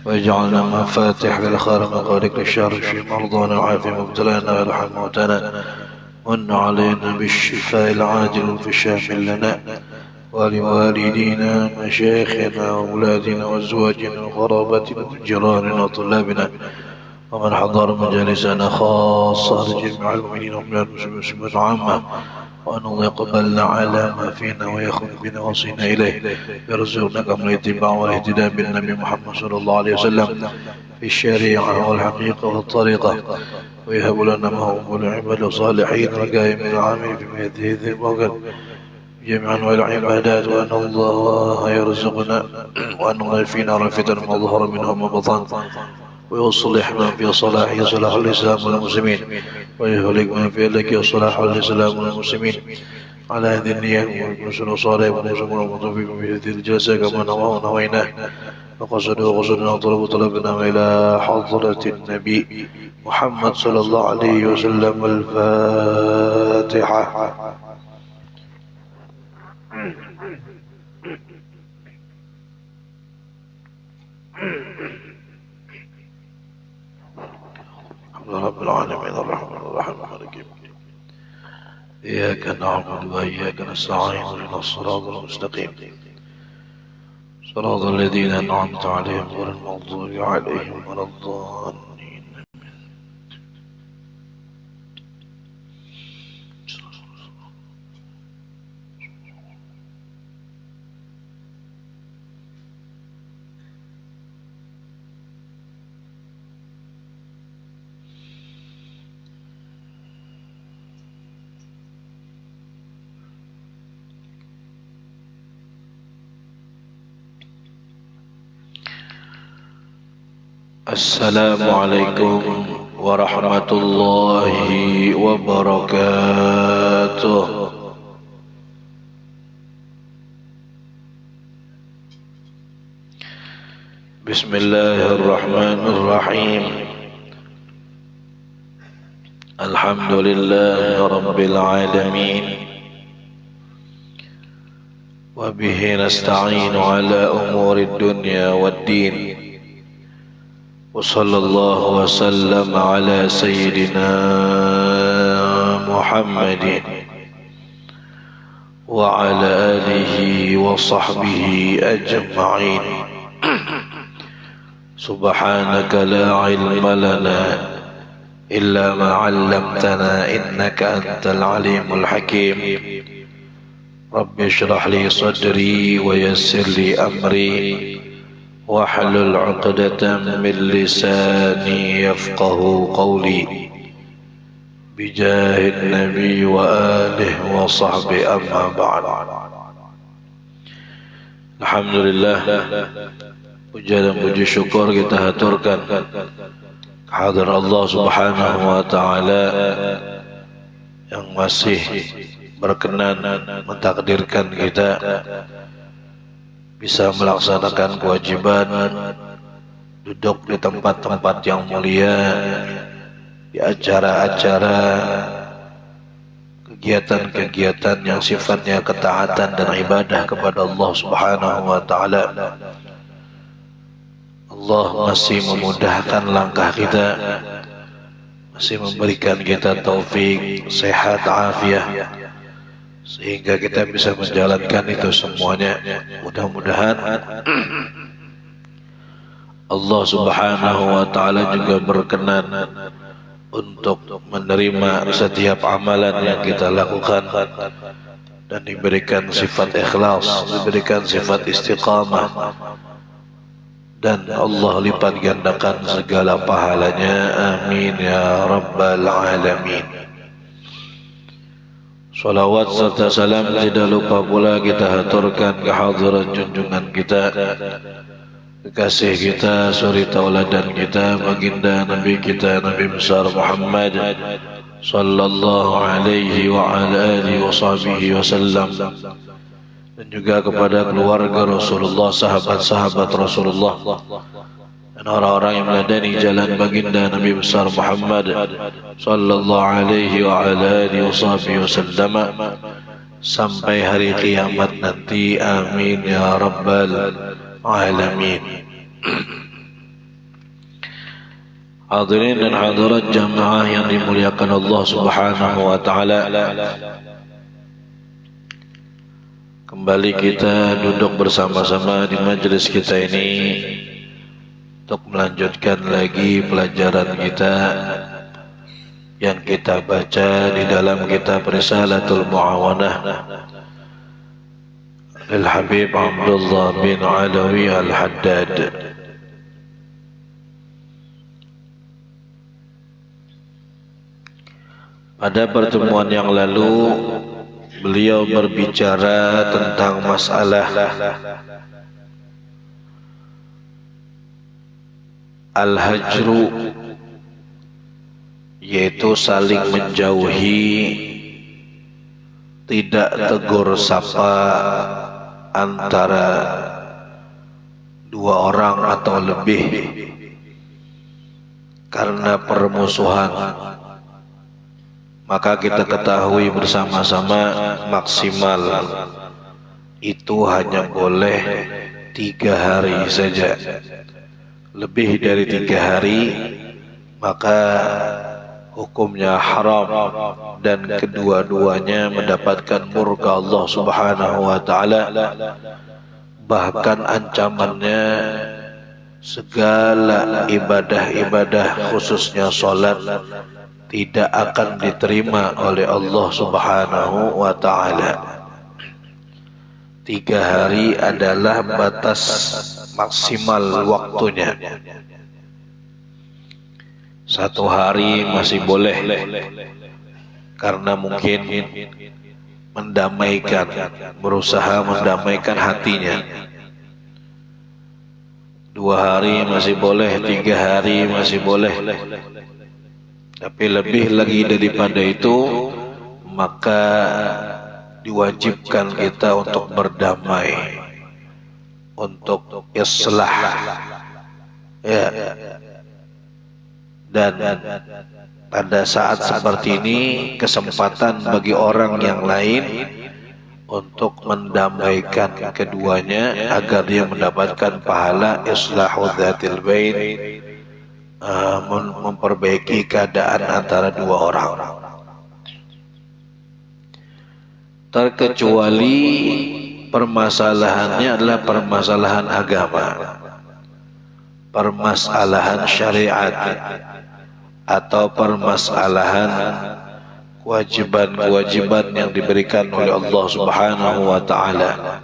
واجعلنا مفاتح للخير مغارق للشر في مرضانا وعافي مبتلانا وارحم موتانا من علينا بالشفاء العاجل في الشافي لنا ولوالدينا مشايخنا وأولادنا وأزواجنا وقرابتنا وجيراننا وطلابنا ومن حضر مجالسنا خاصة لجميع المؤمنين والمسلمين عامة، وأن الله يقبلنا على ما فينا ويخذ بنا وصينا إليه، يرزقنا كمال الاتباع والاهتداء بالنبي محمد صلى الله عليه وسلم في الشريعة والحقيقة والطريقة، ويهب لنا ما هو العباد الصالحين القائمين العاملين بما يهديه وقد جميعا والعبادات، وأن الله يرزقنا وأن الله يكفينا الفتن ما ظهر منها وما بطن، ويصلحنا في صلاحه صلاح الإسلام والمسلمين، ويهلك من في لك صلاح الإسلام والمسلمين على هذه النية والرسل الصالح والرسل والمطوفين في هذه الجلسة كما نواه ونويناه وقصدنا طلبنا إلى حضرة النبي محمد صلى الله عليه وسلم. الفاتحة. رب العالمين الرحمن الرحيم مالك يوم الدين، إياك نعبد وإياك نستعين اهدنا الصراط المستقيم صراط الذين أنعمت عليهم غير المغضوب عليهم ولا الضالين. السلام عليكم ورحمة الله وبركاته. بسم الله الرحمن الرحيم. الحمد لله رب العالمين، وبه نستعين على أمور الدنيا والدين، وصلى الله وسلم على سيدنا محمد وعلى آله وصحبه أجمعين. سبحانك لا علم لنا إلا ما علمتنا إنك أنت العليم الحكيم. رب اشرح لي صدري ويسر لي أمري واحلل عقدة من لساني يفقه قولي، بجاه النبي وآله وصحبه، أما بعد. Alhamdulillah, puja dan puji syukur kita haturkan kehadirat Allah Subhanahu wa Ta'ala yang masih berkenan mentakdirkan kita bisa melaksanakan kewajiban duduk di tempat-tempat yang mulia, di acara-acara, kegiatan-kegiatan yang sifatnya ketaatan dan ibadah kepada Allah Subhanahu wa Ta'ala. Allah masih memudahkan langkah kita, masih memberikan kita taufik, sehat, afiah, sehingga kita bisa menjalankan itu semuanya. Mudah-mudahan Allah Subhanahu wa Ta'ala juga berkenan untuk menerima setiap amalan yang kita lakukan dan diberikan sifat ikhlas, diberikan sifat istiqamah, dan Allah lipat gandakan segala pahalanya. Amin ya rabbal alamin. Salawat serta salam tidak lupa pula kita haturkan kehadiran junjungan kita, kekasih kita, suri tauladan kita, baginda Nabi kita, Nabi besar Muhammad sallallahu alaihi wa ala alihi wa sahbihi wasallam, dan juga kepada keluarga Rasulullah, sahabat-sahabat Rasulullah, dan orang-orang yang meladani jalan baginda Nabi besar Muhammad sallallahu alaihi wa ala alihi wasallam sampai hari kiamat nanti. Amin ya rabbal alamin. Hadirin dan hadirat jamaah yang dimuliakan Allah Subhanahu wa taala. Kembali kita duduk bersama-sama di majelis kita ini untuk melanjutkan lagi pelajaran kita yang kita baca di dalam kitab Risalatul Mu'awanah lil Habib Abdullah bin Alawi Al-Haddad. Pada pertemuan yang lalu beliau berbicara tentang masalah al-hajru, yaitu saling menjauhi, tidak tegur sapa antara dua orang atau lebih karena permusuhan. Maka kita ketahui bersama-sama maksimal itu hanya boleh 3 hari saja. Lebih dari 3 hari maka hukumnya haram dan kedua-duanya mendapatkan murka Allah Subhanahu wa taala. Bahkan ancamannya segala ibadah-ibadah khususnya salat tidak akan diterima oleh Allah Subhanahu wa ta'ala. 3 hari adalah batas maksimal waktunya. 1 hari masih boleh karena mungkin mendamaikan, berusaha mendamaikan hatinya. 2 hari masih boleh, 3 hari masih boleh. Tapi lebih lagi daripada itu, maka diwajibkan kita untuk berdamai, untuk islah, ya. Dan pada saat seperti ini kesempatan bagi orang yang lain untuk mendamaikan keduanya agar dia mendapatkan pahala islahu dzatil bain, memperbaiki keadaan antara 2 orang. Terkecuali permasalahannya adalah permasalahan agama, permasalahan syariat, atau permasalahan kewajiban-kewajiban yang diberikan oleh Allah Subhanahu wa ta'ala,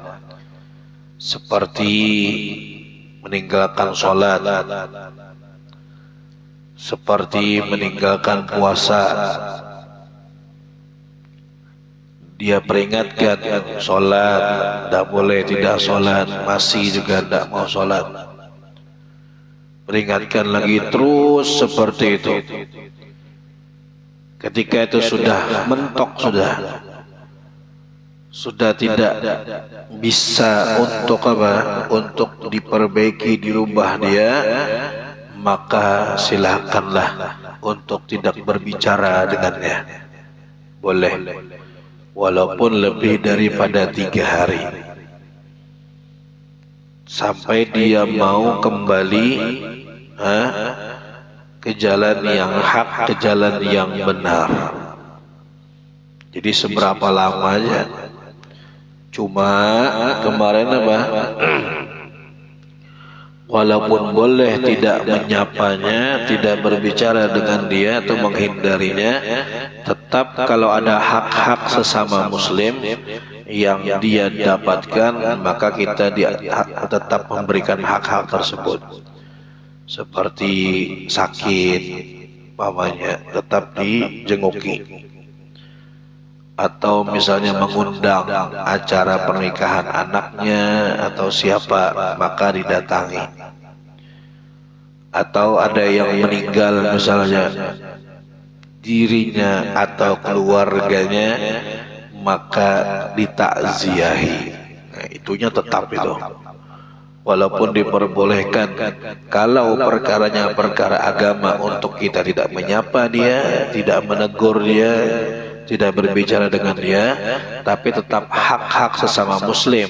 seperti meninggalkan sholat, seperti meninggalkan puasa. Dia peringatkan sholat, tidak boleh tidak sholat, masih juga tidak mau sholat. Peringatkan lagi terus seperti itu. Ketika itu sudah mentok, sudah tidak bisa untuk apa? Untuk diperbaiki, dirubah dia, maka silakanlah untuk tidak berbicara dengannya. Boleh, walaupun lebih daripada 3 hari, sampai dia mau kembali ke jalan yang hak, ke jalan yang benar. Jadi seberapa lama aja. Cuma kemarin apa? Walaupun boleh tidak menyapanya, tidak berbicara dengan dia atau menghindarinya, tetap kalau ada hak-hak sesama muslim yang dia dapatkan, maka kita tetap memberikan hak-hak tersebut. Seperti sakit, mamanya tetap dijenguki, atau misalnya mengundang acara pernikahan anaknya atau siapa, maka didatangi. Atau ada yang meninggal misalnya dirinya atau keluarganya, maka ditakziahi. Nah, itunya tetap itu. Walaupun diperbolehkan kalau perkaranya perkara agama, untuk kita tidak menyapa dia, tidak menegur dia, tidak berbicara dengan dia, tapi tetap hak-hak sesama muslim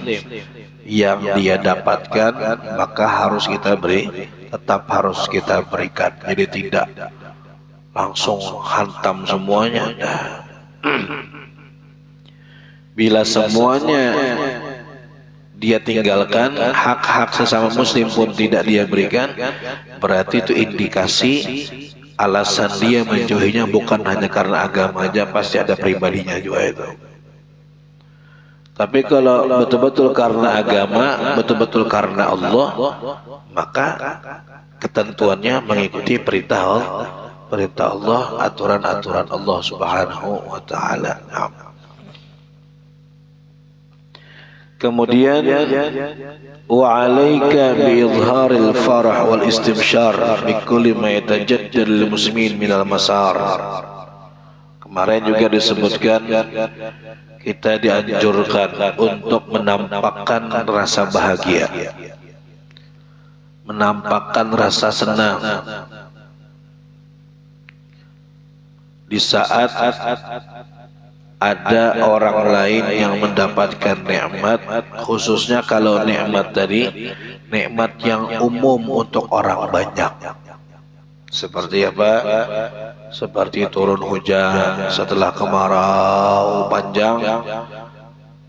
yang dia dapatkan, maka harus kita beri tetap harus kita berikan. Jadi tidak langsung hantam semuanya. Bila semuanya dia tinggalkan, hak-hak sesama muslim pun tidak dia berikan, berarti itu indikasi alasan dia menjauhinya bukan hanya karena agama aja, pasti ada pribadinya juga itu. Tapi kalau betul-betul karena agama, betul-betul karena Allah, maka ketentuannya mengikuti perintah Allah, aturan-aturan Allah Subhanahu wa taala. Kemudian wa 'alaika bi idharil farah wal istimsyar bi kulli ma yatajaddad lil muslimin minal masar. Kemarin juga disebutkan kita dianjurkan untuk menampakkan rasa bahagia, menampakkan rasa senang di saat ada orang lain yang mendapatkan nikmat, khususnya kalau nikmat tadi nikmat yang umum untuk orang banyak. Seperti apa? Seperti turun hujan setelah kemarau panjang,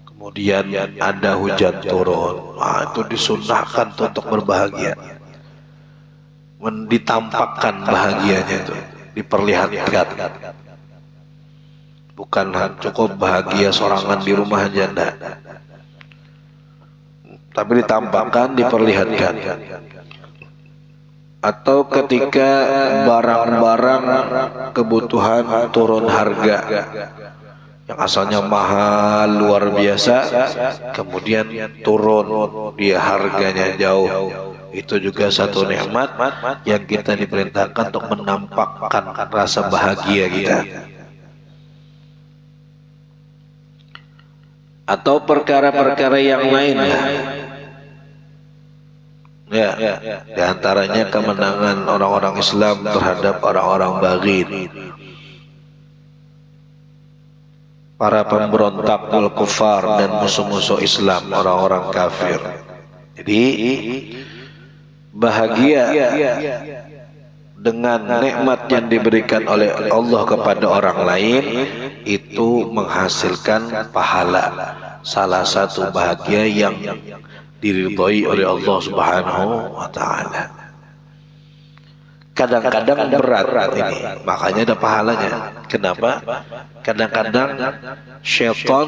kemudian ada hujan turun. Nah, itu disunnahkan untuk berbahagia, ditampakkan bahagianya itu, diperlihatkan. Bukan cukup bahagia sorangan di rumah aja, enggak. Tapi ditampakkan, diperlihatkan. Atau ketika barang-barang kebutuhan turun harga yang asalnya mahal luar biasa, kemudian turun dia harganya jauh, itu juga satu nikmat yang kita diperintahkan untuk menampakkan rasa bahagia kita. Atau perkara-perkara yang lain ya, di antaranya kemenangan orang-orang Islam terhadap orang-orang Baghid, para pemberontak wal kufar dan musuh-musuh Islam, orang-orang kafir. Jadi bahagia dengan nikmat yang diberikan oleh Allah kepada orang lain itu menghasilkan pahala. Salah satu bahagia yang diridhoi oleh Allah Subhanahu wa taala. Kadang-kadang berat ini, makanya ada pahalanya. Kenapa? Kadang-kadang syaitan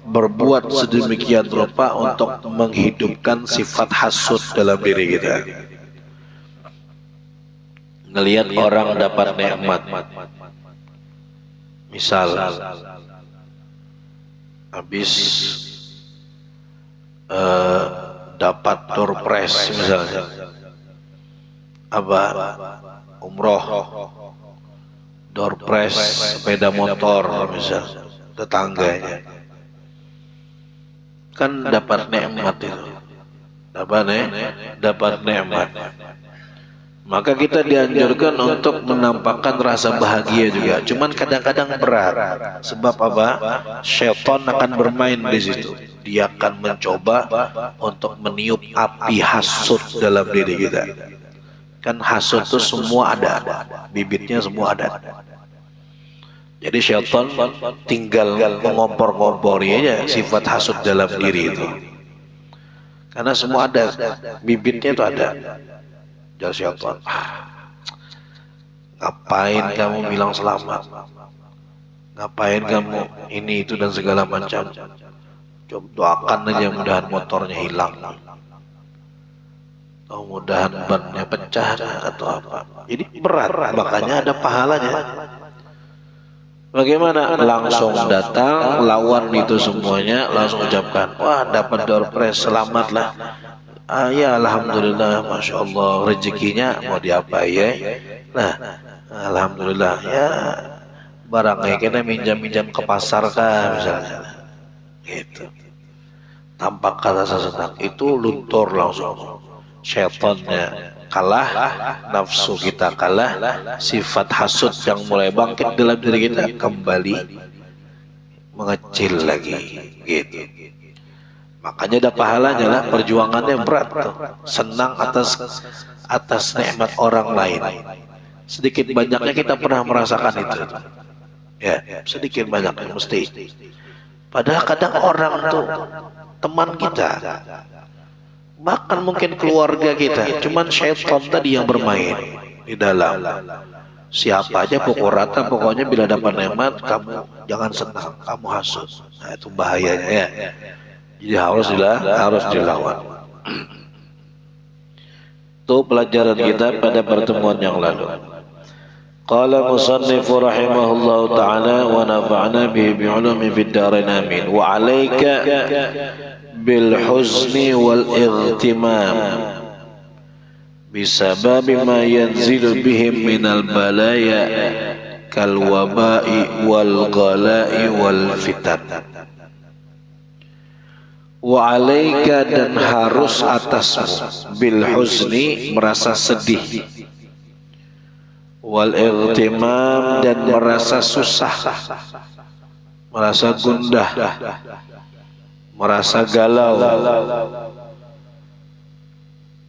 berbuat sedemikian rupa untuk menghidupkan sifat hasud dalam diri kita. Ngelihat orang dapat nikmat, misal habis dapat door prize misalnya, apa umroh, door prize sepeda motor misalnya, tetangganya kan dapat nikmat itu, dapat nikmat. Maka kita dianjurkan untuk menampakkan rasa bahagia juga. Cuman kadang-kadang berat. Sebab apa? Syaitan akan bermain di situ. Dia akan mencoba untuk meniup api hasud dalam diri kita. Kan hasud itu semua ada, bibitnya semua ada. Jadi syaitan tinggal mengompor-ngompori aja sifat hasud dalam diri itu. Karena semua ada, bibitnya itu ada. Jadi syaitan, ngapain kamu bilang selamat? Ngapain kamu ini itu dan segala macam? Coba doakan aja mudahan motornya hilang, atau mudahan bannya pecah atau apa. Jadi berat, makanya ada pahalanya. Bagaimana? Langsung datang, lawan itu semuanya, langsung ucapkan, wah dapat door prize, selamatlah. Ya alhamdulillah, masya Allah, rezekinya mau diapa ya? Nah, alhamdulillah ya, barangnya kita minjam-minjam ke pasar kan misalnya, gitu. Tampak kata senang itu luntur langsung, syaitannya kalah, nafsu kita kalah, sifat hasud yang mulai bangkit dalam diri kita kembali mengecil lagi, gitu. Makanya ada pahalanya lah, perjuangannya berat tuh. Senang atas atas nikmat orang lain. Sedikit banyaknya kita pernah merasakan itu. Ya, sedikit banyaknya mesti. Padahal kadang orang tuh teman kita, bahkan mungkin keluarga kita, cuman syaitan tadi yang bermain di dalam. Siapa aja pukul rata, pokoknya bila dapat nikmat kamu jangan senang, kamu hasut. Nah, itu bahayanya ya. Jadi harus dilawan. Itu pelajaran kita pada pertemuan yang lalu. Qala musannif rahimahullahu ta'ala wa nafa'na bihi bi'ulumi fid darain amin. Wa 'alaika bil huzni wal ightimam bisabab ma yanzilu bihim minal balaya kal waba'i wal ghala'i wal fitan. Wa 'alaika, dan harus atasmu, bil huzni, merasa sedih, wal ightimam, dan merasa susah, merasa gundah, merasa galau,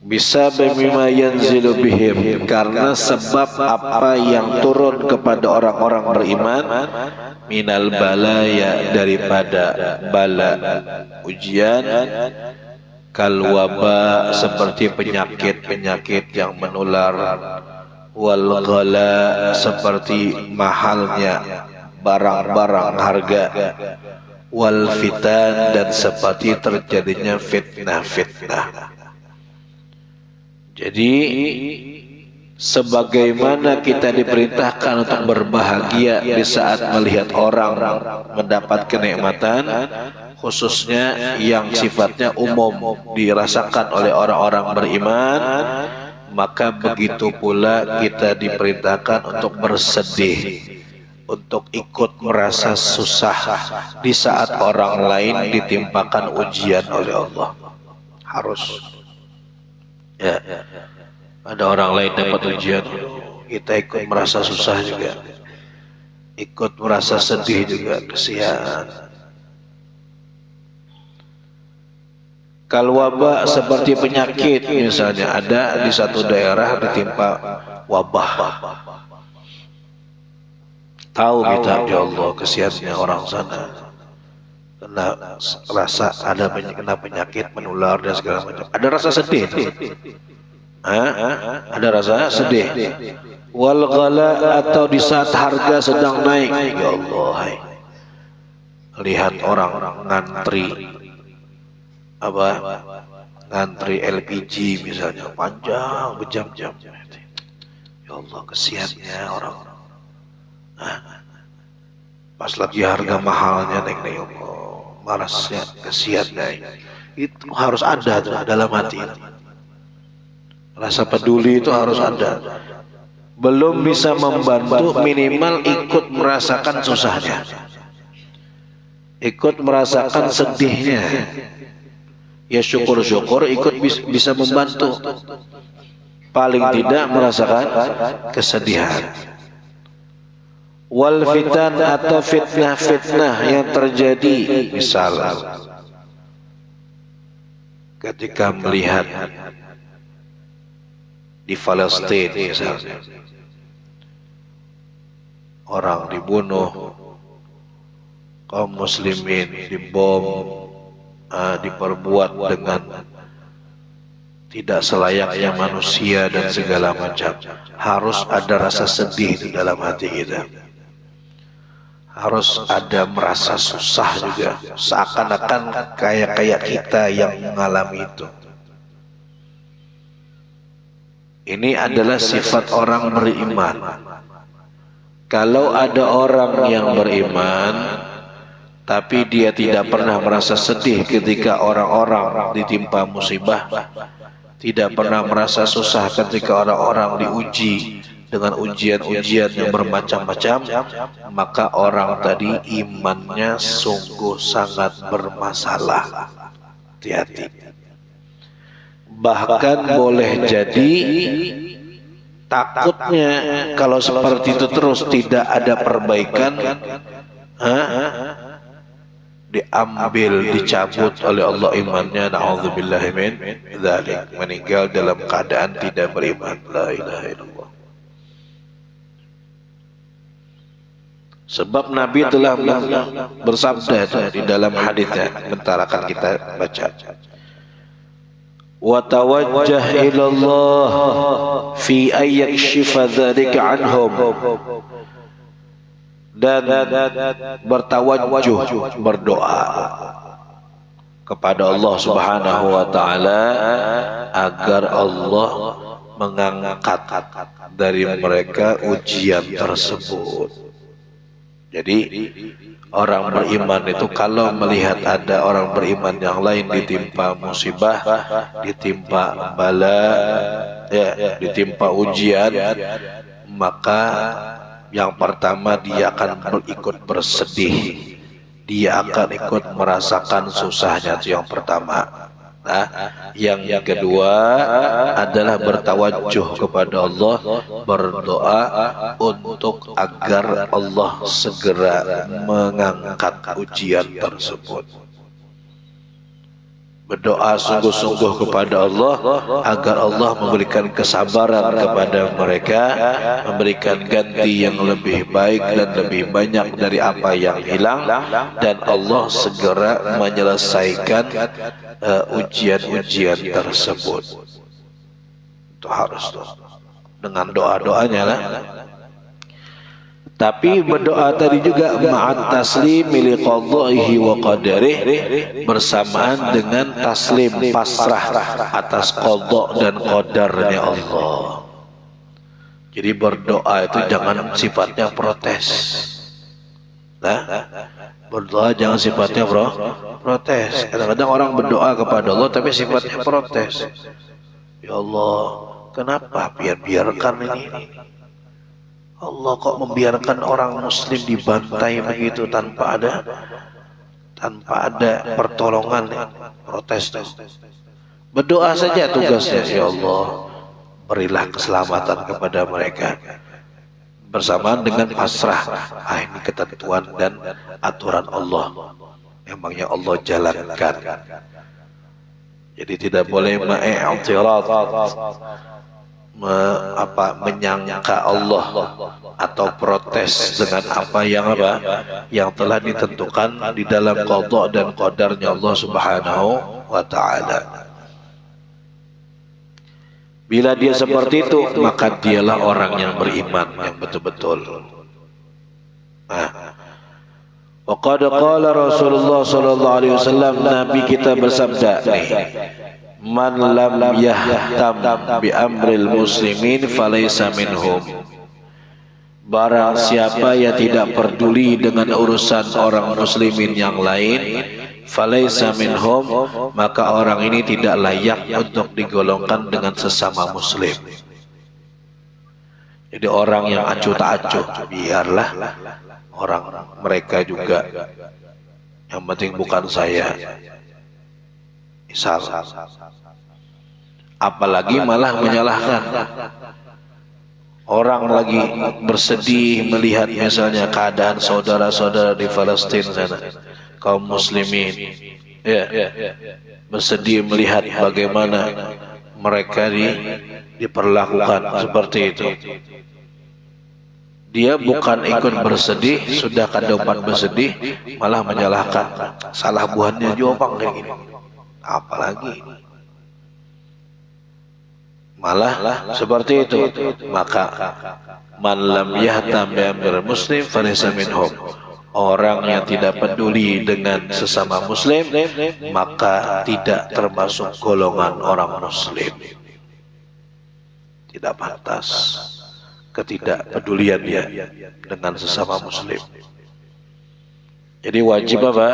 bisa bima yanzilu bihim, karena sebab apa yang turun kepada orang-orang beriman, minal balaya, daripada bala, ujian, kal waba, seperti penyakit-penyakit yang menular, wal ghala, seperti mahalnya barang-barang harga, wal fitan, dan seperti terjadinya fitnah-fitnah. Jadi sebagaimana kita diperintahkan untuk berbahagia di saat melihat orang mendapat kenikmatan, khususnya yang sifatnya umum dirasakan oleh orang-orang beriman, maka begitu pula kita diperintahkan untuk bersedih, untuk ikut merasa susah di saat orang lain ditimpakan ujian oleh Allah. Harus. Ya, ada orang lain dapat ujian, kita ikut merasa susah juga, ikut merasa sedih juga, kesian. Kalau wabah, seperti penyakit, misalnya ada di satu daerah ditimpa wabah, tahu kita, ya Allah, kesiannya orang sana, kena rasa ada kena penyakit menular dan segala macam. Ada rasa sedih itu. Ada rasa sedih. Wal ghala, atau di saat harga sedang naik. Ya Allah, hai. Lihat orang ngantri ngantri LPG misalnya, panjang berjam-jam. Ya Allah, kesiannya orang. Pas lagi harga mahalnya naik, ya Allah, marasnya, kesiannya. Itu harus ada tuh dalam hati. Rasa peduli itu harus ada. Belum bisa membantu, minimal ikut merasakan susahnya, ikut merasakan sedihnya. Ya syukur-syukur ikut bisa membantu, paling tidak merasakan kesedihan. Wal fitan, atau fitnah-fitnah yang terjadi, misal ketika melihat di Palestina misalnya, orang dibunuh, kaum muslimin dibom, diperbuat dengan tidak selayaknya manusia dan segala macam. Harus ada rasa sedih di dalam hati kita, harus ada merasa susah juga, seakan-akan kayak kita yang mengalami itu. Ini adalah sifat orang beriman. Kalau ada orang yang beriman tapi dia tidak pernah merasa sedih ketika orang-orang ditimpa musibah, tidak pernah merasa susah ketika orang-orang diuji dengan ujian-ujian yang bermacam-macam, maka orang tadi imannya sungguh sangat bermasalah. Hati-hati. Bahkan boleh jadi takutnya kalau seperti itu terus tidak ada perbaikan, diambil, dicabut oleh Allah imannya. Na'udzubillahi min dzalik, meninggal dalam keadaan tidak beriman. La ilaha illallah. Sebab Nabi telah bersabda di dalam hadisnya, bentar akan kita baca. Wa tawajjah ila Allah fi ayyakshifa dzalika anhum, dan bertawajjuh, berdoa kepada Allah Subhanahu wa taala agar Allah mengangkat dari mereka ujian tersebut. Jadi orang beriman itu kalau melihat ada orang beriman yang lain ditimpa musibah, ditimpa bala, ya, ditimpa ujian, maka yang pertama dia akan ikut bersedih, dia akan ikut merasakan susahnya, itu yang pertama. Nah, yang kedua adalah bertawajjuh kepada Allah, berdoa untuk agar Allah segera mengangkat ujian tersebut. Berdoa sungguh-sungguh kepada Allah agar Allah memberikan kesabaran kepada mereka, memberikan ganti yang lebih baik dan lebih banyak dari apa yang hilang, dan Allah segera menyelesaikan ujian-ujian tersebut. Itu harus dengan doa-doanya lah. Tapi berdoa tadi juga ma'at taslim li qadaihi wa qadarih, bersamaan dengan taslim, pasrah atas qada dan qadarnya Allah. Jadi berdoa itu jangan sifatnya protes. Nah, berdoa jangan sifatnya protes. Kadang-kadang orang berdoa kepada Allah tapi sifatnya protes. Ya Allah, kenapa biarkan ini? Allah kok membiarkan orang muslim dibantai begitu tanpa ada pertolongan? Protes tuh. Berdoa saja tugasnya. Ya Allah, berilah keselamatan kepada mereka, bersamaan dengan pasrah. Ini ketentuan dan aturan Allah, memangnya Allah jalankan. Jadi tidak boleh ma'i'tirad, menyangka Allah atau protes dengan apa yang telah ditentukan di dalam qada dan qadarnya Allah Subhanahu wa taala. Bila dia seperti itu, maka dialah orang yang beriman yang betul-betul. Wa qad qala Rasulullah sallallahu alaihi wasallam, Nabi kita bersabda nih, man lam yahtam bi amril muslimin falaysa minhum. Barang siapa yang tidak peduli dengan urusan orang muslimin yang lain, falaysa minhum, maka orang ini tidak layak untuk digolongkan dengan sesama muslim. Jadi orang yang acuh tak acuh, biarlah orang mereka juga, yang penting bukan saya. Misal, apalagi malah menyalahkan. Orang lagi bersedih melihat misalnya keadaan saudara-saudara di Palestina sana, kaum muslimin, ya, bersedih melihat bagaimana mereka diperlakukan seperti itu. Dia bukan ikut bersedih, sudah kadang bersedih, malah menyalahkan. Salah buahnya jopang kayak gini. Apalagi malah seperti itu. Maka man lam yahtam bi amril muslim falaysa minhum. Orang yang tidak peduli dengan sesama muslim, maka tidak termasuk golongan orang muslim. Tidak pantas ketidakpedulian dia dengan sesama muslim. Jadi wajib apa?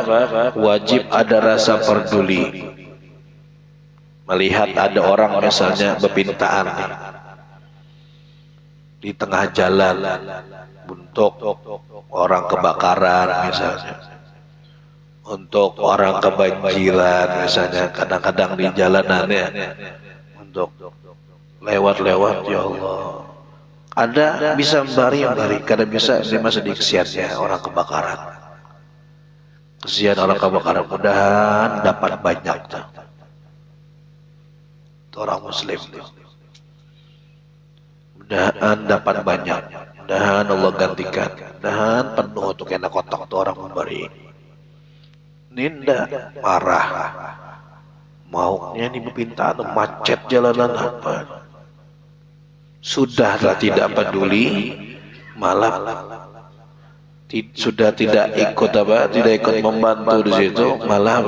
Wajib ada rasa peduli. Melihat ada orang misalnya bepintaan di tengah jalan untuk orang kebakaran misalnya, untuk orang kebanjiran misalnya, kadang-kadang di jalanannya untuk lewat-lewat, ya Allah, ada bisa membari, kadang bisa lima sedikit kesiannya orang kebakaran. Kesian orang kebakaran, mudahan dapat banyak tuh. Orang muslim tuh. Mudahan dapat banyak. Mudahan Allah gantikan. Mudahan penuh untuk enak kotak tuh orang memberi. Ninda marah. Maunya ini meminta macet jalanan apa. Sudahlah tidak peduli, malah sudah tidak ikut tidak ikut membantu di situ, malah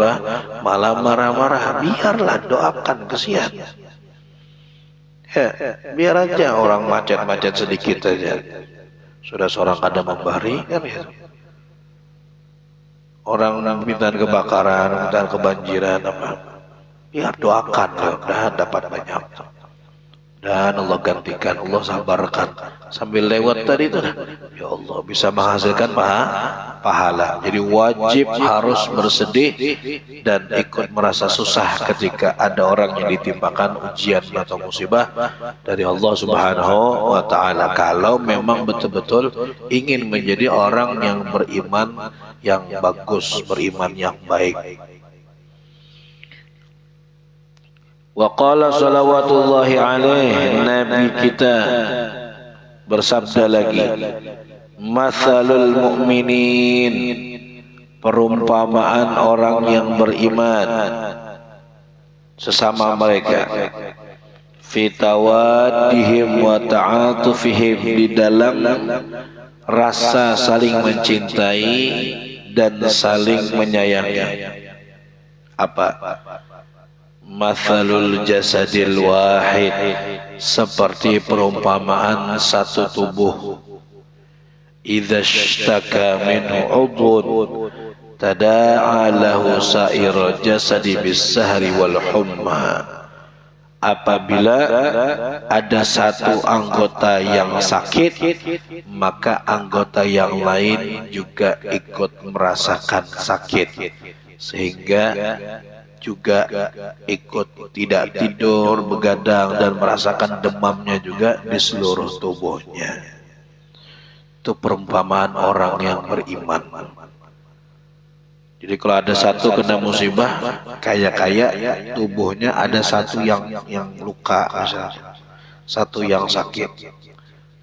malah marah-marah. Biarlah, doakan, kesian. Ya, biar aja orang macet-macet sedikit aja. Sudah seorang kadang memberi kan ya. Orang minta kebakaran, minta kebanjiran apa. Biar doakan, mudah-mudahan dapat banyak. Dan Allah gantikan, Allah sabarkan. Sambil lewat tadi itu, ya Allah bisa menghasilkan pahala. Jadi wajib harus bersedih dan ikut merasa susah ketika ada orang yang ditimpakan ujian atau musibah dari Allah Subhanahu wa Ta'ala. Kalau memang betul-betul ingin menjadi orang yang beriman yang bagus, beriman yang baik. Wa qala salawatullahi alaihi, Nabi kita bersabda lagi, mathalul mu'minin, perumpamaan orang yang beriman sesama mereka, fi tawaddihim wa ta'atufihim, di dalam rasa saling mencintai dan saling menyayangi. Apa? Mathalul jasadil wahid, seperti perumpamaan satu tubuh. Idza ishtaka minhu udhun tada'a lahu sa'ir jasadi bis-sahri wal humma. Apabila ada satu anggota yang sakit, maka anggota yang lain juga ikut merasakan sakit, sehingga juga ikut tidak tidur, begadang, dan merasakan demamnya juga di seluruh tubuhnya. Itu perumpamaan orang yang beriman. Jadi kalau ada satu kena musibah, kaya-kaya tubuhnya ada satu yang luka, misalnya satu yang sakit.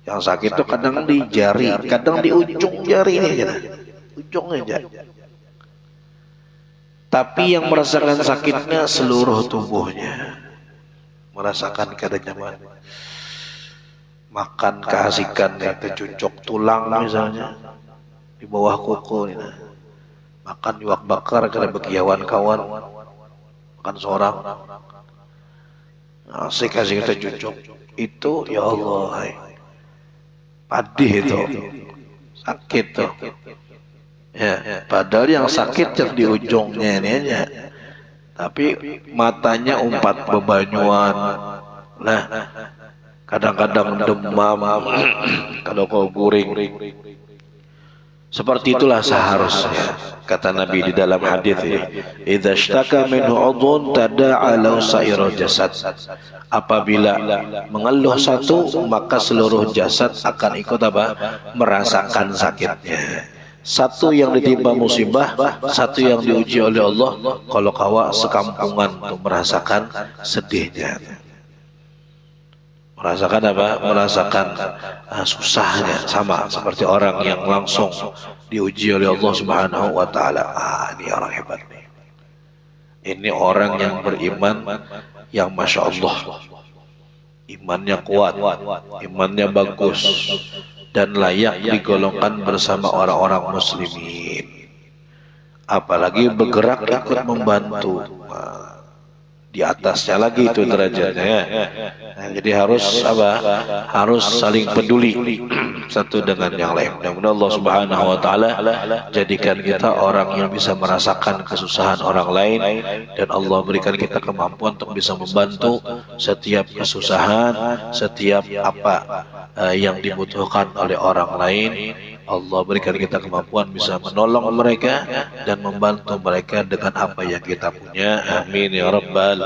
Yang sakit itu kadang di jari, kadang di ujung jari ini aja, ujungnya aja. Tapi yang merasakan sakitnya seluruh tubuhnya, merasakan kada nyaman. Makan keasikan tercucuk tulang misalnya di bawah kuku ini. Makan iwak bakar kada bekiawan kawan, makan seorang asik-asik tercucuk. Itu ya Allah, padih itu, sakit tuh. Ya, padahal yang sakit yang di ujungnya ini aja, tapi matanya umpat bebanyuan. Nah, kadang-kadang demam, kalau kau guring. Seperti itulah seharusnya, kata Nabi di dalam hadis ini, idza ishtaka minhu udhun tada'a lahu sa'irul jasad. Apabila mengeluh satu, maka seluruh jasad akan ikut merasakan sakitnya. Satu yang ditimpa musibah, satu yang diuji oleh Allah, kalau kawa sekampungan untuk merasakan sedihnya, merasakan merasakan susahnya, sama seperti orang yang langsung diuji oleh Allah Subhanahu wa Ta'ala. Ini orang hebat nih. Ini orang yang beriman yang Masya Allah, imannya kuat, imannya bagus, dan layak digolongkan bersama orang-orang muslimin. Apalagi bergerak ikut membantu, di atasnya lagi itu derajatnya. Nah, jadi harus harus saling peduli satu dengan yang lain. Mudah-mudahan Allah Subhanahu wa Ta'ala jadikan kita orang yang bisa merasakan kesusahan orang lain, dan Allah berikan kita kemampuan untuk bisa membantu setiap kesusahan, setiap yang dibutuhkan oleh orang lain. Allah berikan kita kemampuan bisa menolong mereka dan membantu mereka dengan apa yang kita punya. Amin ya rabbal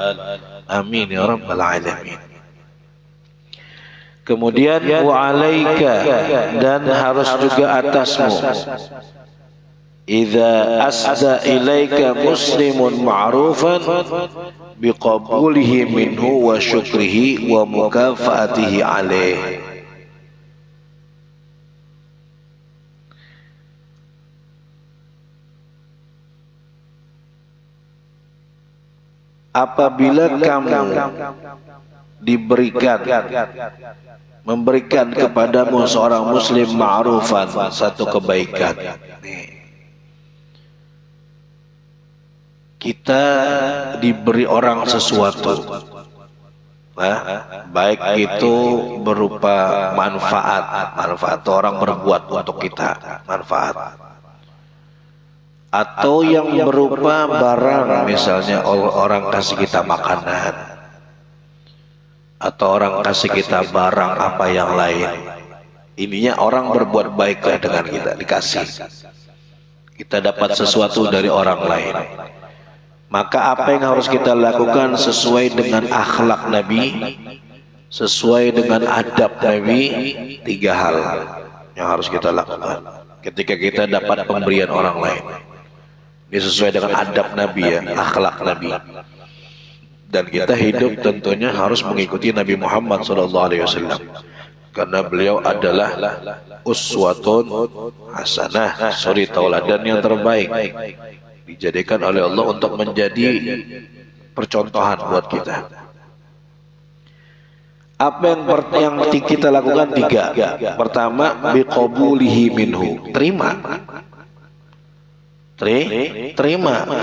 alamin. Kemudian wa alaika, dan harus juga atasmu, idza asda ilaika muslimun ma'rufan biqabulihi minhu wa syukrihi wa mukafaatihi alaih. Apabila kamu memberikan kepadamu seorang muslim ma'rufan, satu kebaikan. Kita diberi orang sesuatu, baik itu berupa manfaat orang berbuat untuk kita, manfaat, atau yang berupa barang, misalnya orang kasih kita makanan, atau orang kasih kita barang apa yang lain. Ininya orang berbuat baiklah dengan kita, dikasih, kita dapat sesuatu dari orang lain. Maka apa yang harus kita lakukan sesuai dengan akhlak Nabi, sesuai dengan adab Nabi? 3 hal yang harus kita lakukan ketika kita dapat pemberian orang lain. Ini sesuai dengan adab Nabi, ya, akhlak Nabi. Dan kita hidup tentunya harus mengikuti Nabi Muhammad SAW, karena beliau adalah uswatun hasanah, suri tauladan yang terbaik, dijadikan oleh Allah untuk menjadi percontohan buat kita. Apa yang kita lakukan? 3. Pertama, biqabulihi minhu, terima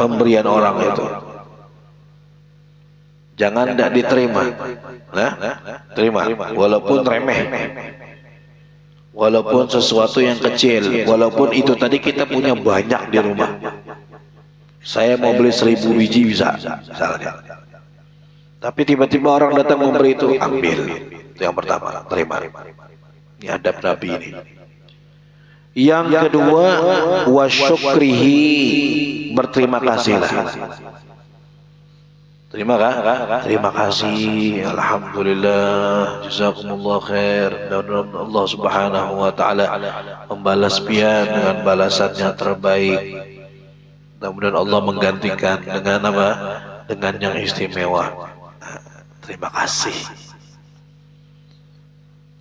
pemberian orang itu. Jangan tidak diterima. Terima walaupun remeh, walaupun sesuatu yang kecil, walaupun itu tadi kita punya banyak di rumah. Saya mau beli 1000 biji bisa, misalnya. Tapi tiba-tiba orang datang memberi itu, ambil. Itu yang pertama, terima. Ini adab Nabi ini. Yang kedua, wa syukrihi, berterima kasihlah. Terima kasih, alhamdulillah, jazakumullah khair. Dan Allah Subhanahu wa taala membalas pian dengan balasan yang terbaik. Mudah-mudahan Allah menggantikan dengan apa? Dengan yang istimewa. Terima kasih.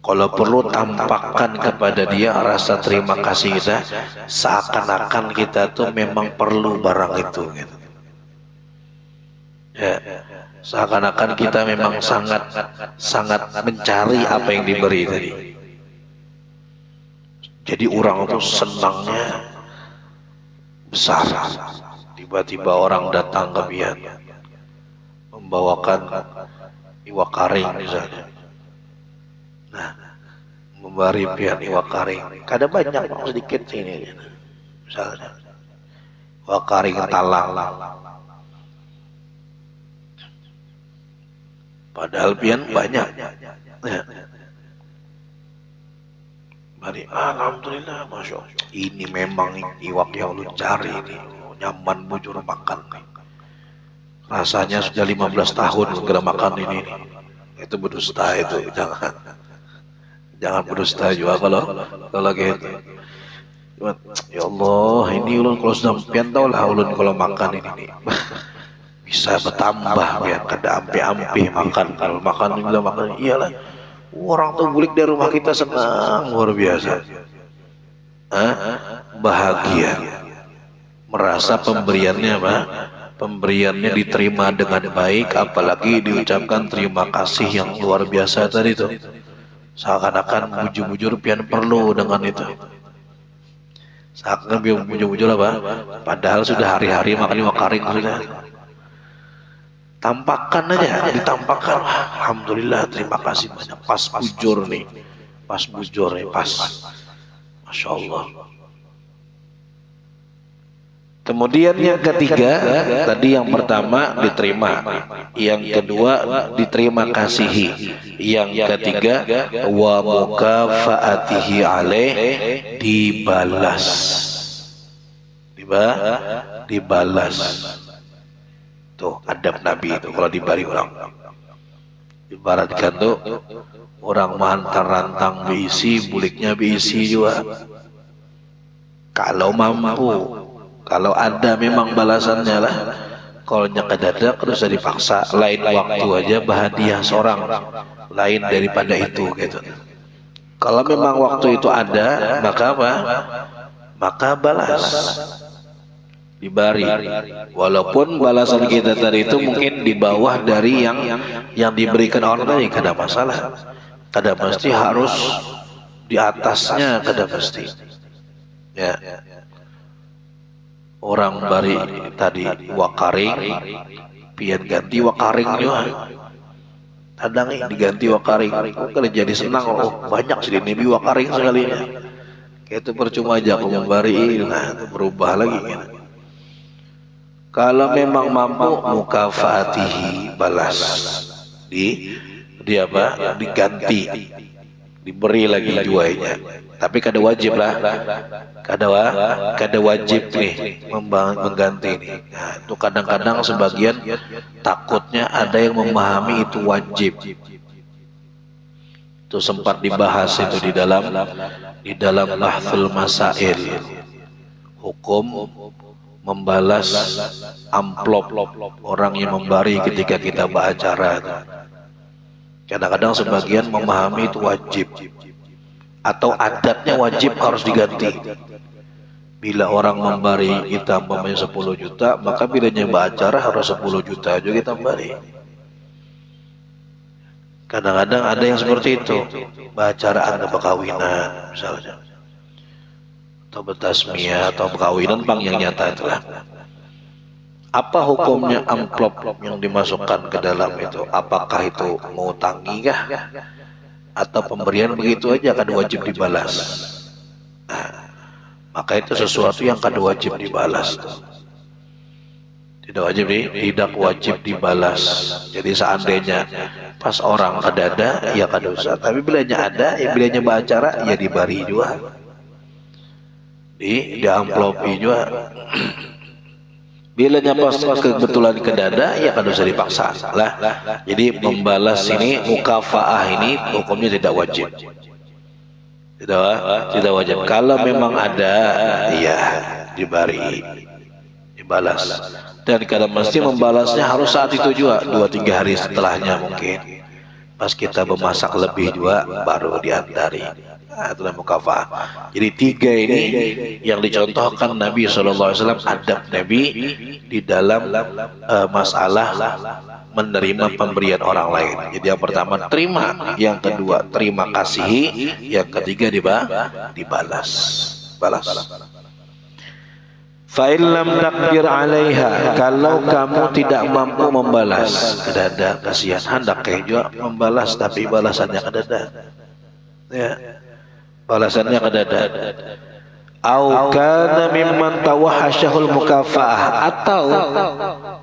Kalau perlu tampakkan kepada dia rasa terima kasih kita, seakan-akan kita tuh memang perlu barang itu, gitu. Ya, seakan-akan kita memang sangat mencari apa yang diberi tadi. Jadi orang itu senangnya besar. Tiba-tiba orang datang ke pian membawakan iwak karing misalnya. Nah, memberi pian iwak karing, kada banyak, sedikit sini misalnya. Iwak karing talang. Padahal pian banyak. Ya. Mari, alhamdulillah, masya Allah. Ini memang iwak yang lu cari ini, nyaman bujur makan. Rasanya sudah 15 tahun segera makan ini. Itu berdusta itu, jangan berdusta juga kalau gitu. Ya Allah, ini ulun kalau sudah pian tahu lah ulun kalau makan ini bisa bertambah, biar kada ampe-ampe makan. Kalau makan ini makan, iyalah. Orang tuh bulik dari rumah kita senang luar biasa, bahagia, merasa pemberiannya pemberiannya diterima dengan baik, apalagi diucapkan terima kasih yang luar biasa tadi tuh. Seakan-akan bujur-bujur pian perlu dengan itu. Seakan-akan bujur-bujur apa? Padahal sudah hari-hari makan iwak karing sudah. Tampakkan aja, ditampakkan. Alhamdulillah, terima kasih banyak. Pas bujur nih, pas. Masya Allah. Kemudian yang ketiga, tadi yang pertama diterima, yang kedua diterima kasihi, yang ketiga wa mukafaatihi alaih, dibalas. Tuh adab Nabi itu kalau diberi orang. Ibaratkan tuh orang menghantar rantang berisi, buliknya berisi juga. Kalau mampu Kalau ada memang balasannya lah. Kalau nyakadadak terus dipaksa, lain waktu aja bahagia seorang lain daripada itu gitu. Kalau memang waktu itu ada, maka apa? Maka balas, diberi. Walaupun balasan kita tadi itu mungkin di bawah dari yang diberikan orang tadi, kada masalah. Kada mesti harus di atasnya, kada mesti. Ya. Orang bari tadi wakaring, pian ganti wakaring juga. Kadang diganti wakaring, kalau jadi senang, oh banyak sih ini wakaring sekalinya. Kayak itu percuma aja aku memberi, nah itu berubah lagi. Kan? Kalau memang mampu mukafaatihi, balas, di apa? Diganti, diberi lagi juainya. Tapi kada wajib lah, kada wajib nih mengganti nih. Nah, itu kadang-kadang sebagian takutnya ada yang memahami itu wajib. Itu sempat dibahas itu di dalam bahthul masail, hukum membalas amplop orang yang memberi ketika kita beracara. Kadang-kadang sebagian memahami itu wajib. Atau adatnya wajib harus diganti. Bila orang memberi kita umpamanya 10 juta, maka bila nyembah acara harus 10 juta juga kita beri. Kadang-kadang ada yang seperti itu, acara ada perkawinan misalnya, atau bertasmiyah atau perkawinan bang yang nyata itulah. Apa hukumnya amplop yang dimasukkan ke dalam itu? Apakah itu mau tangi kah? Atau pemberian begitu aja kada wajib dibalas? Nah, maka itu sesuatu yang kada wajib dibalas. Tidak wajib dibalas. Jadi seandainya pas orang kada ada, ya kada usah. Tapi bilanya ada, ya bilanya beracara, ya diberi juga. Di amplopi juga. Bilanya pas kebetulan kedada, ya kan usah dipaksa lah. Jadi membalas ini, mukafaah ini hukumnya tidak wajib. Tidak wajib. Kalau memang ada, ya diberi, dibalas. Dan kadang mesti membalasnya harus saat itu juga, 2-3 hari setelahnya mungkin. Pas kita memasak lebih juga, baru diantari. Nah, itulah mukafaah. Jadi 3 ini yang dicontohkan Nabi SAW, adab Nabi di dalam masalah menerima pemberian orang lain. Jadi yang pertama terima, yang kedua terima kasih, yang ketiga dibalas. Balas. Fa'in lam takdir 'alaiha, kalau kamu tidak mampu membalas, tidak ada kasihan, hendak juga membalas tapi balasannya kada ada. Ya. Balasannya kada ada. Au kana mimman tawahhashahul mukafaah, atau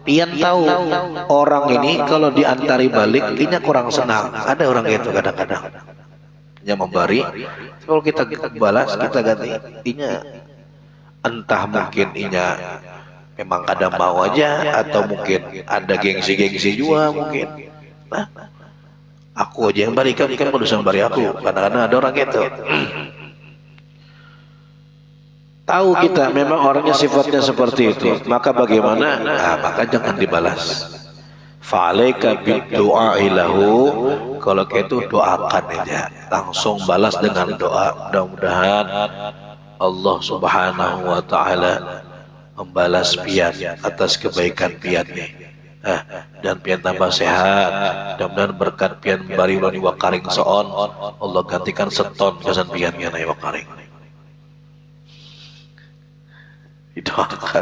pian tahu orang ini kalau diantari balik inya kurang senang. Ada orang itu kadang-kadang yang memberi, kalau kita balas kita ganti inya, entah mungkin inya memang kada mau aja, atau mungkin ada gengsi-gengsi juga mungkin. Nah, aku aja yang berikan, kan kudu bari aku. Kadang-kadang ada orang gitu. Tahu kita memang orangnya sifatnya seperti itu, maka bagaimana? Nah, maka jangan dibalas. Fa'alaika bid-du'a'i lahu, kalau gitu doakan aja, langsung balas dengan doa. Mudah-mudahan Allah Subhanahu wa taala membalas pian atas kebaikan piannya. Dan pian tambah sehat, mudah-mudahan berkat pian bari ulun wakaring soon, Allah gantikan seton kesan pian nai wakaring. Didoakan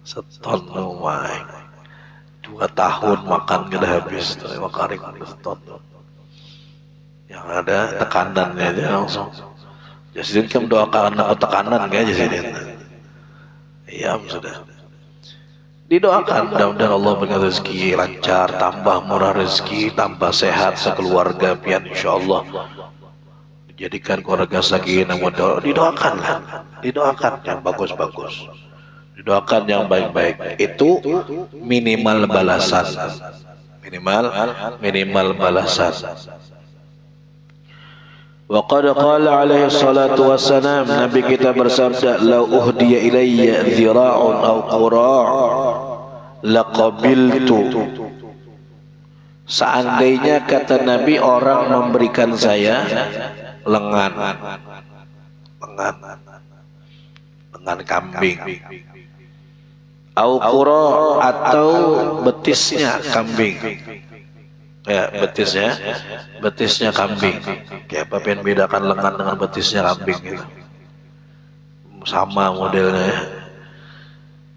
seton lumai 2 tahun makan gak habis wakaring seton. Yang ada tekanannya aja langsung. Jadi kamu doakan aku tekanan gak jadi. Iya sudah. Didoakan mudah-mudahan Allah beri rezeki lancar, tambah murah rezeki, tambah sehat sekeluarga pian insyaallah. Dijadikan keluarga sakinah mawaddah. Didoakanlah. Didoakan yang bagus-bagus. Didoakan yang baik-baik. Itu minimal balasan. Minimal balasan. Wa qad qala alaihi salatu wassalam, Nabi kita bersabda, "Lau uhdiya ilayya dhira'un aw qura' laqabiltu." Seandainya kata Nabi orang memberikan saya lengan kambing, au qura atau betisnya kambing. Ya, betisnya kambing. Kayak apa yang bedakan lengan dengan betisnya kambing gitu. Sama modelnya ya.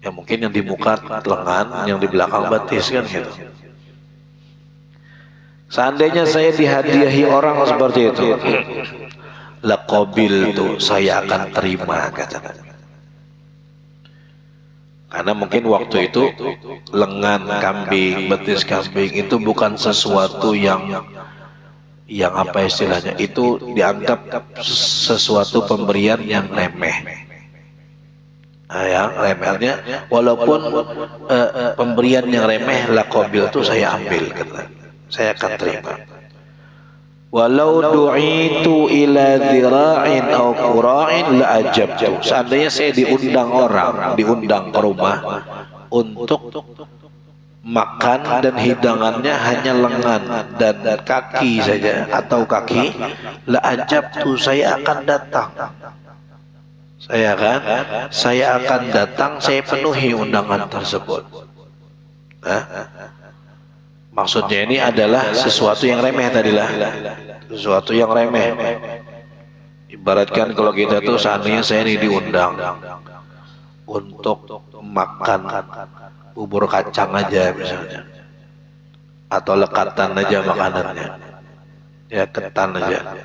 Ya mungkin yang di muka lengan, yang di belakang betis kan gitu. Seandainya saya dihadiahi orang seperti itu, laqabil tuh saya akan terima kata. Karena mungkin waktu itu lengan kambing, betis kambing itu bukan sesuatu yang apa istilahnya, itu dianggap sesuatu pemberian yang remeh. Yang remehnya, walaupun pemberian yang remeh, laqabil itu saya ambil kata. Saya akan terima. Walau du'itu ila dhira'in aw qura'in la ajabtu. Seandainya saya diundang ke rumah untuk makan dan hidangannya hanya lengan dan kaki saja atau kaki, la ajabtu, saya akan datang. Saya akan datang, saya penuhi undangan tersebut. Maksudnya ini adalah sesuatu yang remeh tadilah. Sesuatu yang remeh. Ibaratkan kalau kita tuh seandainya saya ini diundang untuk makan bubur kacang aja misalnya, atau lekatan aja makanannya, ya ketan aja,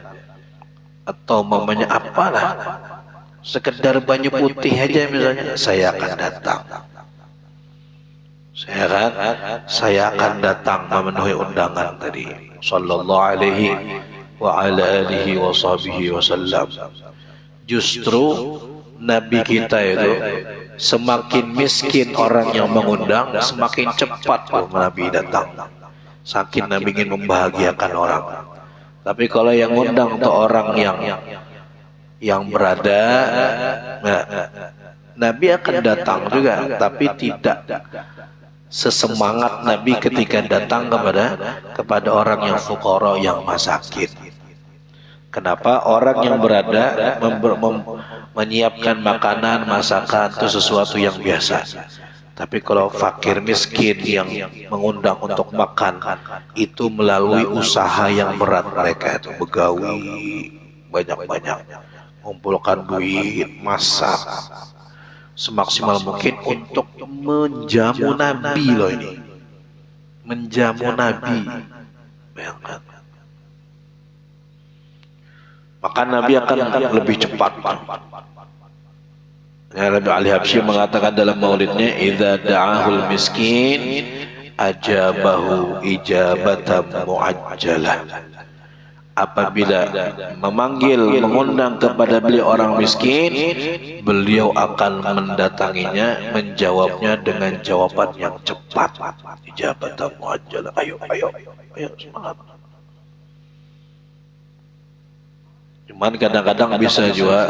atau mamanya apalah, sekedar banyu putih aja misalnya, saya akan datang. Saya akan datang memenuhi undangan tadi. Sallallahu alaihi wa ala alihi wa sahbihi wasallam. Justru Nabi kita itu semakin miskin orang yang mengundang, semakin cepat Nabi datang. Saking Nabi ingin membahagiakan orang. Tapi kalau yang undang itu orang yang berada, Nabi akan datang juga, tapi tidak sesemangat Nabi ketika datang kepada orang yang fuqara, yang masakin. Kenapa? Orang yang berada menyiapkan makanan, masakan itu sesuatu yang biasa. Tapi kalau fakir miskin yang mengundang untuk makan, itu melalui usaha yang berat. Mereka itu begawi banyak-banyak, mengumpulkan duit, masak semaksimal mungkin untuk menjamu Nabi loh ini. Menjamu Nabi. Bayangkan. Maka Nabi akan lebih cepat. Ya, Nabi Ali Habsyi mengatakan dalam maulidnya, idza da'ahul miskin ajabahu ijabatan muajjalah. Apabila mengundang kepada beliau orang miskin, beliau akan mendatanginya, menjawabnya dengan jawaban yang cepat. Ijabatan muajjalah. Ayo semangat. Cuman kadang-kadang bisa juga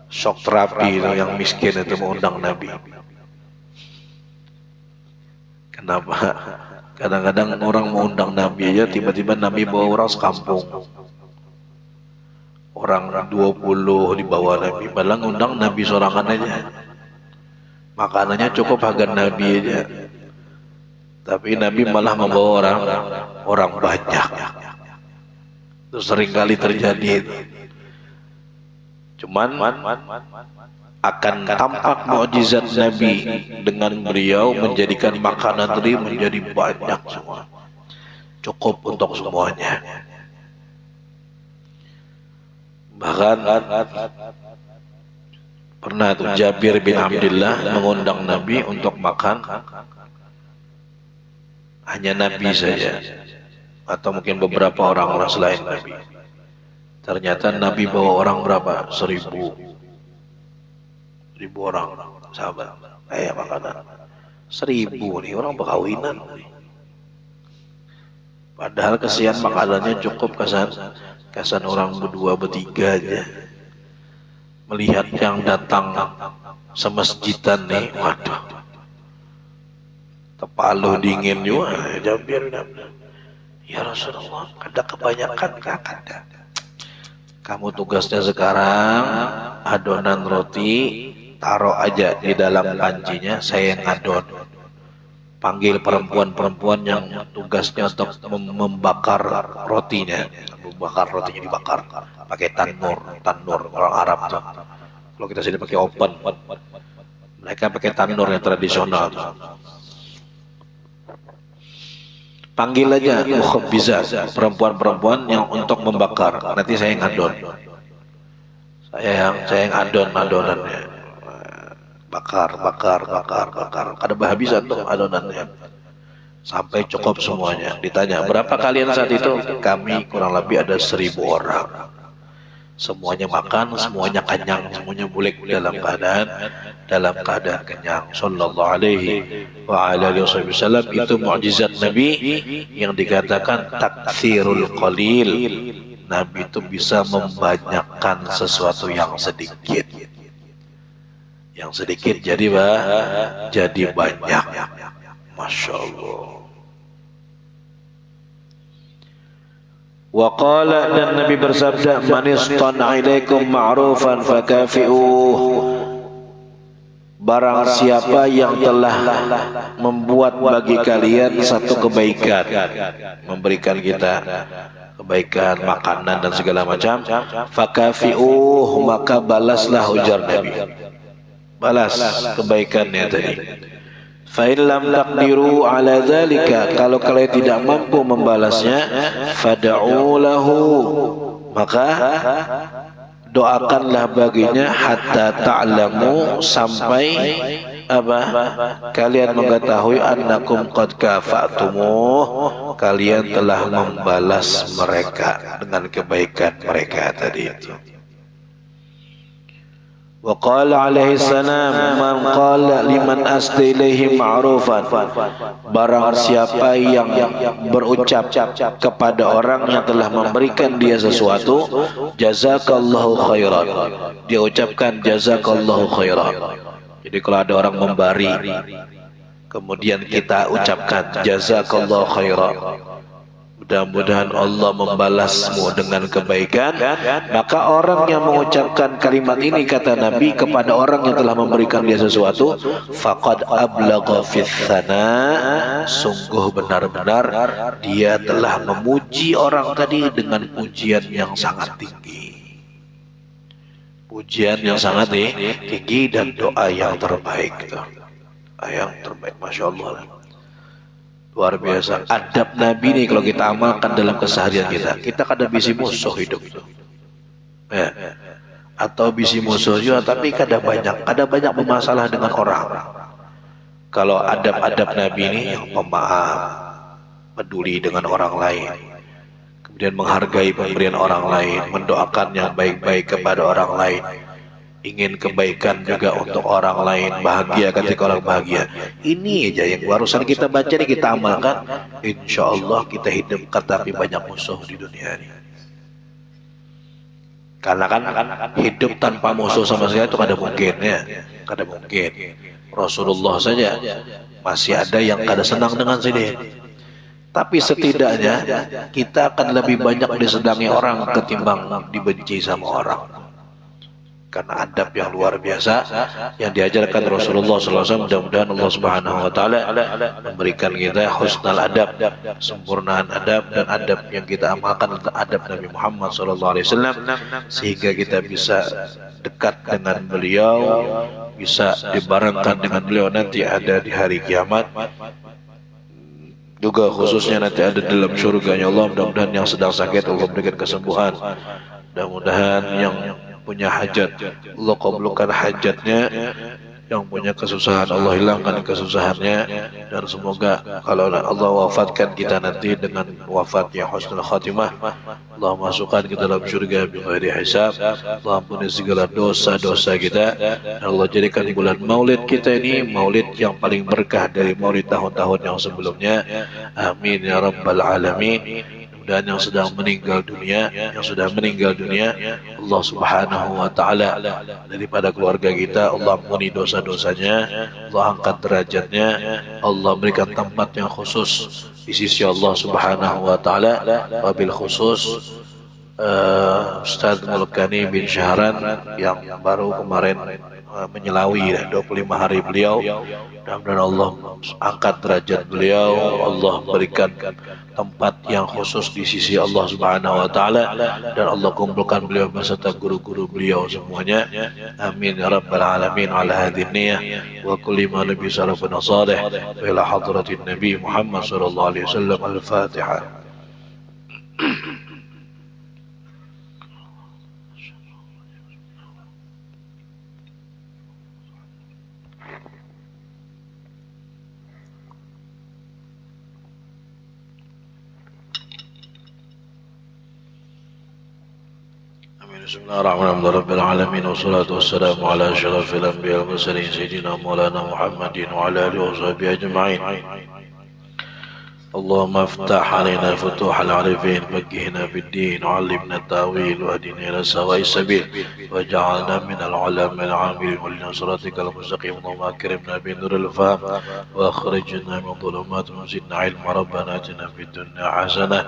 shock terapi itu yang miskin itu mengundang Nabi. Kenapa? Kadang-kadang orang mengundang Nabi aja, tiba-tiba Nabi bawa orang sekampung, orang 20 dibawa Nabi, malah ngundang Nabi sorangan aja, makanannya cukup harga Nabi aja, tapi Nabi malah membawa orang banyak. Itu sering kali terjadi itu. Cuman akan tampak mukjizat Nabi dengan beliau menjadikan makanan tadi menjadi banyak semua, cukup untuk semuanya. Bahkan pernah tuh Jabir bin Abdullah mengundang Nabi untuk makan, hanya Nabi saja atau mungkin beberapa orang selain Nabi. Ternyata Nabi bawa orang berapa? 1000 orang sahabat. Makanan 1000 nih orang perkawinan. Padahal kesian makanannya cukup kesan orang berdua bertiga aja. Melihat yang datang semasjidan nih, waduh, kepala dingin juga. Ya Rasulullah, ada kebanyakan ada. Kamu tugasnya sekarang adonan roti taruh aja di dalam pancinya, saya ngadon. Panggil perempuan-perempuan yang tugasnya untuk membakar rotinya. Membakar rotinya dibakar pakai tanur orang Arab tuh. Kalau kita sini pakai oven, mereka pakai tanur yang tradisional tuh. Panggil aja bisa perempuan-perempuan yang untuk membakar. Nanti saya ngadon. Saya yang adonannya. Bakar. Kada habis tuh adonannya. Sampai cukup semuanya. Ditanya, berapa kalian saat itu? Kami kurang lebih ada 1.000 orang. Semuanya makan, semuanya kenyang, semuanya bulik dalam keadaan kenyang. Sallallahu alaihi wa alihi wasallam. Itu mukjizat Nabi yang dikatakan taktsirul qalil. Nabi itu bisa membanyakkan sesuatu yang sedikit. Yang sedikit jadi banyak. Masya Allah. Wa qala, dan Nabi bersabda, man istana ilaikum ma'rufan fakafi'uh. Barang siapa yang telah membuat bagi kalian satu kebaikan, memberikan kita kebaikan, makanan dan segala macam, fakafi'uh, maka balaslah, ujar Nabi. Balas kebaikannya tadi. Fa in lam taqdiru ala dzalika, kalau kalian tidak mampu membalasnya, fad'u lahu, maka doakanlah baginya, hatta ta'lamu, sampai apa? Kalian mengetahui, annakum qad kafa'tumuh, kalian telah membalas mereka dengan kebaikan mereka tadi itu. Wa qala alaihi salam, man qala liman asda ilaihi ma'rufan, barang siapa yang berucap kepada orang yang telah memberikan dia sesuatu, jazakallahu khairan, dia ucapkan jazakallahu khairan. Jadi kalau ada orang memberi, kemudian kita ucapkan jazakallahu khairan, mudah-mudahan Allah membalasmu dengan kebaikan, maka orang yang mengucapkan kalimat ini, kata Nabi, kepada orang yang telah memberikan dia sesuatu, faqad ablagha fis tsana, sungguh benar-benar dia telah memuji orang tadi dengan pujian yang sangat tinggi. Pujian yang sangat tinggi dan doa yang terbaik. Yang terbaik, Masya Allah. Luar biasa. Adab Nabi ini kalau kita amalkan dalam keseharian kita kada bisi musuh hidup. Ya. Atau bisi musuh juga, tapi kada banyak bermasalah dengan orang. Kalau adab-adab Nabi ini yang pemaaf, peduli dengan orang lain, kemudian menghargai pemberian orang lain, mendoakan yang baik-baik kepada orang lain, ingin kebaikan juga untuk orang lain, bahagia ketika orang bahagia. Ini aja yang barusan kita baca ini, kita amalkan, insya Allah kita hidupkan tapi banyak musuh di dunia ini. Karena kan hidup tanpa musuh sama sekali itu kada mungkin, ya, kada mungkin. Rasulullah saja masih ada yang kada senang dengan sini. Tapi setidaknya kita akan lebih banyak disenangi orang ketimbang dibenci sama orang. Karena adab yang luar biasa yang diajarkan Rasulullah SAW. Mudah-mudahan Allah Subhanahu Wa Taala memberikan kita husnul adab, sempurnaan adab, dan adab yang kita amalkan adalah adab Nabi Muhammad SAW, sehingga kita bisa dekat dengan beliau, bisa dibarengkan dengan beliau nanti ada di hari kiamat, juga khususnya nanti ada dalam surganya Allah. Mudah-mudahan yang sedang sakit Allah berikan kesembuhan, mudah-mudahan yang punya hajat Allah kabulkan hajatnya, yang punya kesusahan Allah hilangkan kesusahannya, dan semoga kalau Allah wafatkan kita nanti dengan wafat yang husnul khatimah, Allah masukkan kita dalam surga bighairi hisab. Allah ampuni segala dosa-dosa kita, dan Allah jadikan bulan Maulid kita ini maulid yang paling berkah dari maulid tahun-tahun yang sebelumnya. Amin ya rabbal alamin. Dan yang sedang meninggal dunia, Allah Subhanahu wa taala daripada keluarga kita, Allah ampuni dosa-dosanya, Allah angkat derajatnya, Allah berikan tempat yang khusus di sisi Allah Subhanahu wa taala. Wabil khusus Ustaz Mulkani bin Syahran yang baru kemarin menyelawi 25 hari beliau. Mudah-mudahan Allah angkat derajat beliau, Allah berikan tempat yang khusus di sisi Allah Subhanahu wa taala, dan Allah kumpulkan beliau beserta guru-guru beliau semuanya. Amin ya rabbal alamin. Ala hadhihi niyyah wa kulli ma nabi salafun salih wa ila hadratin nabi Muhammad sallallahu alaihi wasallam. Al-Fatihah. بسم الله الرحمن الرحيم. رب العالمين والصلاة والسلام على أشرف الأنبياء والمرسلين سيدنا مولانا محمد وعلى آله وصحبه أجمعين. اللهم افتح علينا فتوح العارفين، فقهنا في الدين، وعلمنا التأويل، واهدنا إلى سواء السبيل، واجعلنا من العلماء العاملين ولنصرتك المستقيم. اللهم أكرمنا بنور الفهم، وأخرجنا من ظلمات وزدنا علما. ربنا آتنا في الدنيا حسنة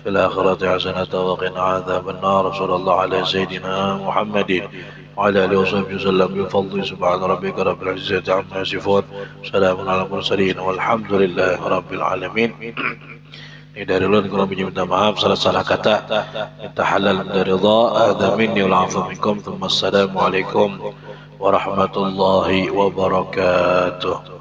في الآخرة حسنة وقنا عذاب النار. صلى الله على سيدنا محمد وعلى آله وصحبه وسلم بفضل سبحان ربك رب العزة عما يصفون، سلام على المرسلين والحمد لله رب العالمين. Ini dari ulun kurang minta maaf salah-salah kata, minta halal minta ridha. Hadza minni wal 'afwu minkum. Assalamualaikum warahmatullahi wabarakatuh.